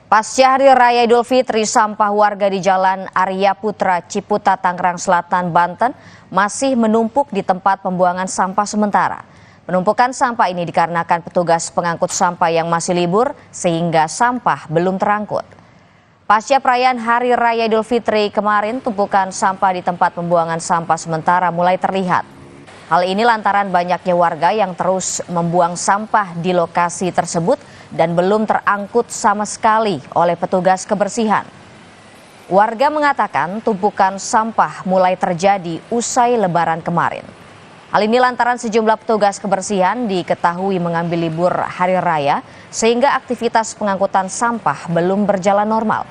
Pasca Hari Raya Idul Fitri, sampah warga di Jalan Arya Putra, Ciputa, Tangerang Selatan, Banten masih menumpuk di tempat pembuangan sampah sementara. Penumpukan sampah ini dikarenakan petugas pengangkut sampah yang masih libur sehingga sampah belum terangkut. Pasca perayaan Hari Raya Idul Fitri kemarin, tumpukan sampah di tempat pembuangan sampah sementara mulai terlihat. Hal ini lantaran banyaknya warga yang terus membuang sampah di lokasi tersebut dan belum terangkut sama sekali oleh petugas kebersihan. Warga mengatakan tumpukan sampah mulai terjadi usai Lebaran kemarin. Hal ini lantaran sejumlah petugas kebersihan diketahui mengambil libur hari raya sehingga aktivitas pengangkutan sampah belum berjalan normal.